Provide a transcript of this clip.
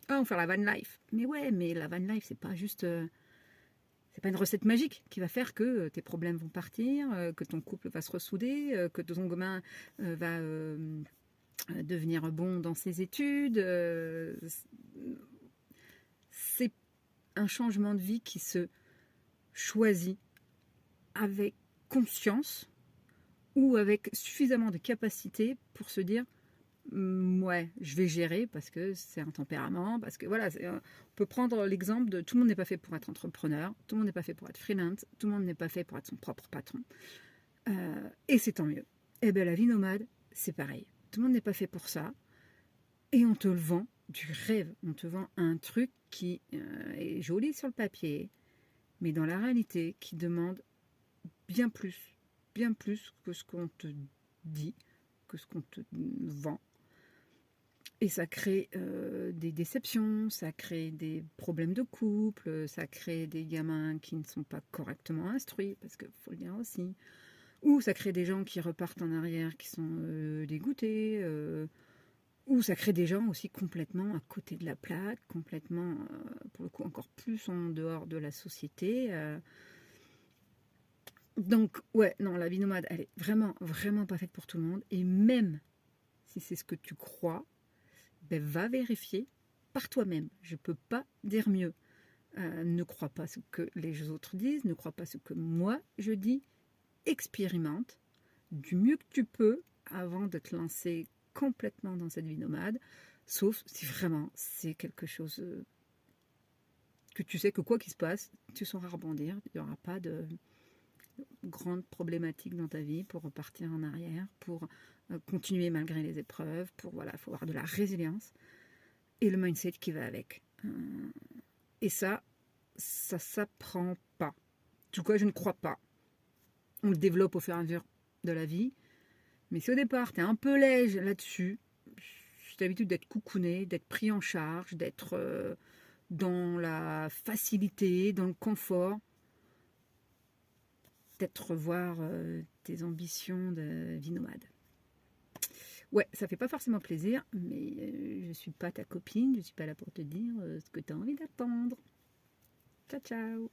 Ah, on fait la van life. Mais ouais, mais la van life, c'est pas juste... c'est pas une recette magique qui va faire que tes problèmes vont partir, que ton couple va se ressouder, que ton gamin va devenir bon dans ses études. C'est un changement de vie qui se choisit avec conscience ou avec suffisamment de capacité pour se dire ouais, je vais gérer parce que c'est un tempérament, parce que voilà, on peut prendre l'exemple de tout le monde n'est pas fait pour être entrepreneur, tout le monde n'est pas fait pour être freelance, tout le monde n'est pas fait pour être son propre patron. Et c'est tant mieux. Et bien la vie nomade, c'est pareil. Tout le monde n'est pas fait pour ça. Et on te le vend du rêve. On te vend un truc qui est joli sur le papier, mais dans la réalité, qui demande bien plus que ce qu'on te dit, que ce qu'on te vend. Et ça crée des déceptions, ça crée des problèmes de couple, ça crée des gamins qui ne sont pas correctement instruits, parce qu'il faut le dire aussi. Ou ça crée des gens qui repartent en arrière, qui sont dégoûtés. Ou ça crée des gens aussi complètement à côté de la plaque, complètement, pour le coup, encore plus en dehors de la société. Donc, ouais, non, la vie nomade, elle est vraiment, vraiment pas faite pour tout le monde. Et même si c'est ce que tu crois, ben, va vérifier par toi-même. Je ne peux pas dire mieux. Ne crois pas ce que les autres disent, ne crois pas ce que moi je dis. Expérimente du mieux que tu peux avant de te lancer complètement dans cette vie nomade, sauf si vraiment c'est quelque chose que tu sais que quoi qu'il se passe, tu sauras rebondir. Il n'y aura pas de grandes problématiques dans ta vie pour repartir en arrière, pour continuer malgré les épreuves, pour voilà, il faut avoir de la résilience et le mindset qui va avec. Et ça s'apprend pas. En tout cas, je ne crois pas. On le développe au fur et à mesure de la vie. Mais si au départ, tu es un peu léger là-dessus, si tu as l'habitude d'être coucouné, d'être pris en charge, d'être dans la facilité, dans le confort, peut-être revoir tes ambitions de vie nomade. Ouais, ça fait pas forcément plaisir, mais je suis pas ta copine, je suis pas là pour te dire ce que tu as envie d'attendre. Ciao, ciao!